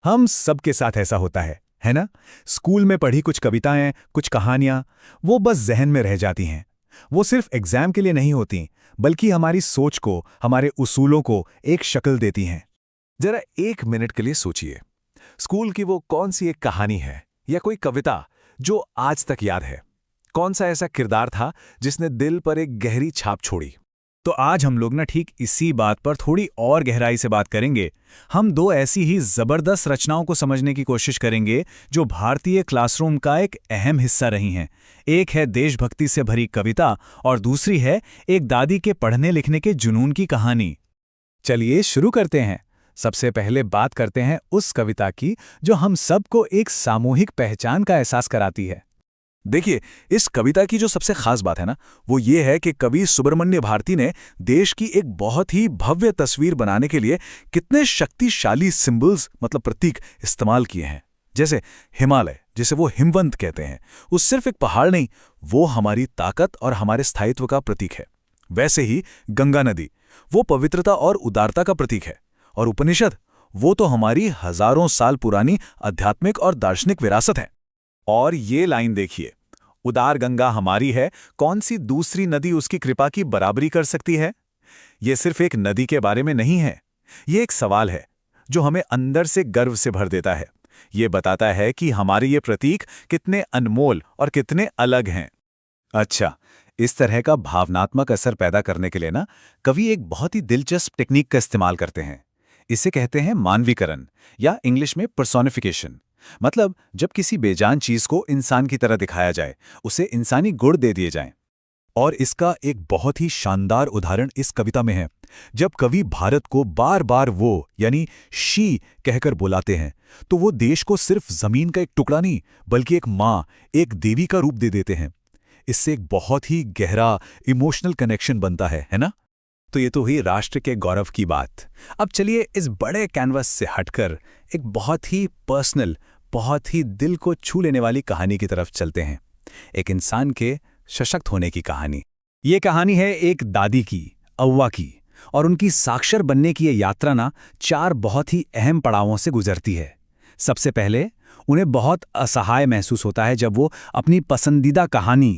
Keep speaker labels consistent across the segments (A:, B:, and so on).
A: हम सबके साथ ऐसा होता है ना? स्कूल में पढ़ी कुछ कविताएं, कुछ कहानियां, वो बस जहन में रह जाती हैं। वो सिर्फ एग्जाम के लिए नहीं होती, बल्कि हमारी सोच को, हमारे उसूलों को एक शक्ल देती हैं।
B: जरा एक मिनट के लिए सोचिए, स्कूल की वो कौन सी एक कहानी है या कोई कविता जो आज तक याद है? कौन सा ऐसा किरदार था जिसने दिल पर एक गहरी छाप छोड़ी?
A: तो आज हम लोग ना ठीक इसी बात पर थोड़ी और गहराई से बात करेंगे। हम दो ऐसी ही जबरदस्त रचनाओं को समझने की कोशिश करेंगे जो भारतीय क्लासरूम का एक अहम हिस्सा रही हैं। एक है देशभक्ति से भरी कविता और दूसरी है एक दादी के पढ़ने लिखने के जुनून की कहानी। चलिए शुरू करते हैं। सबसे पहले बात करते हैं उस कविता की जो हम सबको एक सामूहिक पहचान का एहसास कराती है।
B: देखिए, इस कविता की जो सबसे खास बात है ना, वो ये है कि कवि सुब्रमण्य भारती ने देश की एक बहुत ही भव्य तस्वीर बनाने के लिए कितने शक्तिशाली सिंबल्स, मतलब प्रतीक, इस्तेमाल किए हैं। जैसे हिमालय, जिसे वो हिमवंत कहते हैं, वो सिर्फ एक पहाड़ नहीं, वो हमारी ताकत और हमारे स्थायित्व का प्रतीक है। वैसे ही गंगा नदी, वो पवित्रता और उदारता का प्रतीक है। और उपनिषद, वो तो हमारी हजारों साल पुरानी आध्यात्मिक और दार्शनिक विरासत है।
A: और ये लाइन देखिए, उदार गंगा हमारी है, कौन सी दूसरी नदी उसकी कृपा की बराबरी कर सकती है? ये सिर्फ एक नदी के बारे में नहीं है, ये एक सवाल है जो हमें अंदर से गर्व से भर देता है। ये बताता है कि हमारे ये प्रतीक कितने अनमोल और कितने अलग हैं। अच्छा, इस तरह का भावनात्मक असर पैदा करने के लिए ना कवि एक बहुत ही दिलचस्प टेक्निक का इस्तेमाल करते हैं। इसे कहते हैं मानवीकरण, या इंग्लिश में पर्सोनिफिकेशन। मतलब जब किसी बेजान चीज को इंसान की तरह दिखाया जाए, उसे इंसानी गुण दे दिए जाएं। और इसका एक बहुत ही शानदार उदाहरण इस कविता में है। जब कवि भारत को बार बार वो यानी शी कहकर बुलाते हैं, तो वो देश को सिर्फ जमीन का एक टुकड़ा नहीं, बल्कि एक माँ, एक देवी का रूप दे देते हैं। इससे एक बहुत ही गहरा इमोशनल कनेक्शन बनता है ना? तो ये तो हुई राष्ट्र के गौरव की बात। अब चलिए इस बड़े कैनवस से हटकर एक बहुत ही पर्सनल, बहुत ही दिल को छू लेने वाली कहानी की तरफ चलते हैं। एक इंसान के सशक्त होने की कहानी। ये कहानी है एक दादी की, अव्वा की, और उनकी साक्षर बनने की ये यात्रा ना 4 बहुत ही अहम पड़ावों से गुजरती है। सबसे पहले उन्हें बहुत असहाय महसूस होता है जब वो अपनी पसंदीदा कहानी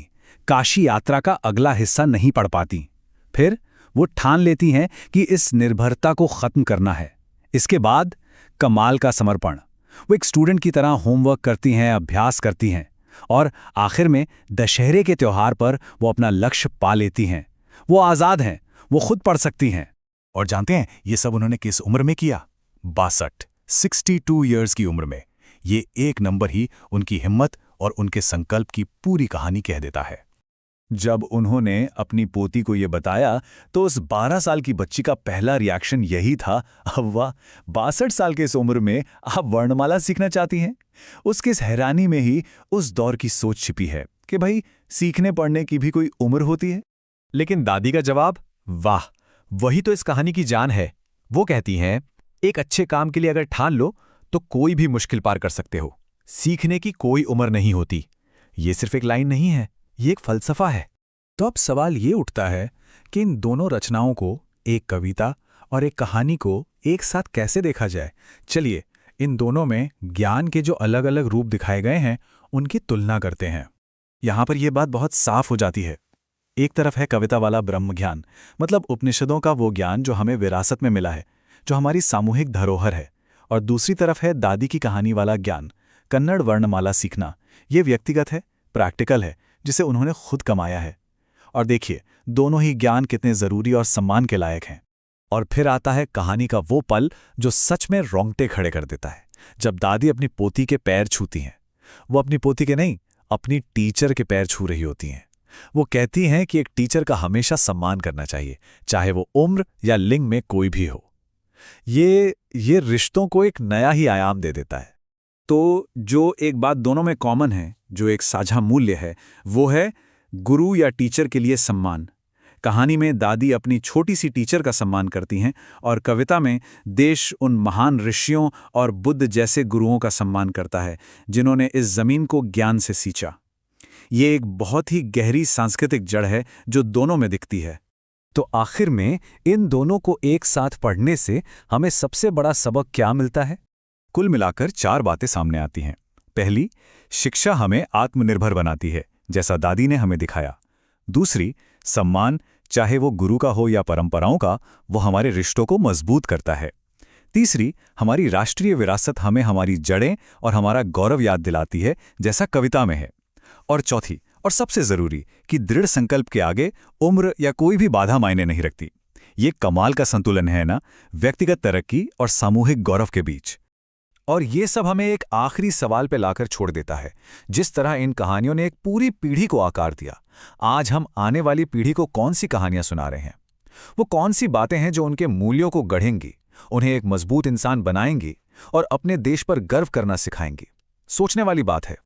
A: काशी यात्रा का अगला हिस्सा नहीं पढ़ पाती। फिर वो ठान लेती हैं कि इस निर्भरता को खत्म करना है। इसके बाद कमाल का समर्पण। वो एक स्टूडेंट की तरह होमवर्क करती हैं, अभ्यास करती हैं, और आखिर में दशहरे के त्योहार पर वो अपना लक्ष्य पा लेती हैं। वो आज़ाद हैं, वो खुद पढ़ सकती हैं। और जानते हैं ये सब उन्होंने किस उम्र में किया? 62 ईयर्स की उम्र में। ये एक नंबर ही उनकी हिम्मत और उनके संकल्प की पूरी कहानी कह देता है। जब उन्होंने अपनी पोती को ये बताया, तो उस 12 साल की बच्ची का पहला रिएक्शन यही था, अव्वा, 62 साल के इस उम्र में आप वर्णमाला सीखना चाहती हैं? उसकी इस हैरानी में ही उस दौर की सोच छिपी है कि भाई, सीखने पढ़ने की भी कोई उम्र होती है।
B: लेकिन दादी का जवाब, वाह, वही तो इस कहानी की जान है। वो कहती हैं, एक अच्छे काम के लिए अगर ठान लो तो कोई भी मुश्किल पार कर सकते हो। सीखने की कोई उम्र नहीं होती। ये सिर्फ एक लाइन नहीं है, ये एक फलसफा है।
A: तो अब सवाल ये उठता है कि इन दोनों रचनाओं को, एक कविता और एक कहानी को, एक साथ कैसे देखा जाए। चलिए इन दोनों में ज्ञान के जो अलग अलग रूप दिखाए गए हैं उनकी तुलना करते हैं। यहां पर यह बात बहुत साफ हो जाती है। एक तरफ है कविता वाला ब्रह्म ज्ञान, मतलब उपनिषदों का वो ज्ञान जो हमें विरासत में मिला है, जो हमारी सामूहिक धरोहर है। और दूसरी तरफ है दादी की कहानी वाला ज्ञान, कन्नड़ वर्णमाला सीखना। ये व्यक्तिगत है, प्रैक्टिकल है, जिसे उन्होंने खुद कमाया है। और देखिए, दोनों ही ज्ञान कितने जरूरी और सम्मान के लायक हैं। और फिर आता है कहानी का वो पल जो सच में रोंगटे खड़े कर देता है। जब दादी अपनी पोती के पैर छूती हैं, वो अपनी पोती के नहीं, अपनी टीचर के पैर छू रही होती हैं। वो कहती हैं कि एक टीचर का हमेशा सम्मान करना चाहिए, चाहे वो उम्र या लिंग में कोई भी हो। ये रिश्तों को एक नया ही आयाम दे देता है। तो जो एक बात दोनों में कॉमन है, जो एक साझा मूल्य है, वो है गुरु या टीचर के लिए सम्मान। कहानी में दादी अपनी छोटी सी टीचर का सम्मान करती हैं, और कविता में देश उन महान ऋषियों और बुद्ध जैसे गुरुओं का सम्मान करता है जिन्होंने इस जमीन को ज्ञान से सींचा। ये एक बहुत ही गहरी सांस्कृतिक जड़ है जो दोनों में दिखती है। तो आखिर में इन दोनों को एक साथ पढ़ने से हमें सबसे बड़ा सबक क्या मिलता है? कुल मिलाकर 4 बातें सामने आती हैं। पहली, शिक्षा हमें आत्मनिर्भर बनाती है, जैसा दादी ने हमें दिखाया। दूसरी, सम्मान, चाहे वो गुरु का हो या परंपराओं का, वो हमारे रिश्तों को मजबूत करता है। तीसरी, हमारी राष्ट्रीय विरासत हमें हमारी जड़ें और हमारा गौरव याद दिलाती है, जैसा कविता में है। और चौथी और सबसे जरूरी कि दृढ़ संकल्प के आगे उम्र या कोई भी बाधा मायने नहीं रखती। ये कमाल का संतुलन है ना, व्यक्तिगत तरक्की और सामूहिक गौरव के बीच। और ये सब हमें एक आखिरी सवाल पे लाकर छोड़ देता है। जिस तरह इन कहानियों ने एक पूरी पीढ़ी को आकार दिया, आज हम आने वाली पीढ़ी को कौन सी कहानियां सुना रहे हैं? वो कौन सी बातें हैं जो उनके मूल्यों को गढ़ेंगी, उन्हें एक मजबूत इंसान बनाएंगी और अपने देश पर गर्व करना सिखाएंगी? सोचने वाली बात है।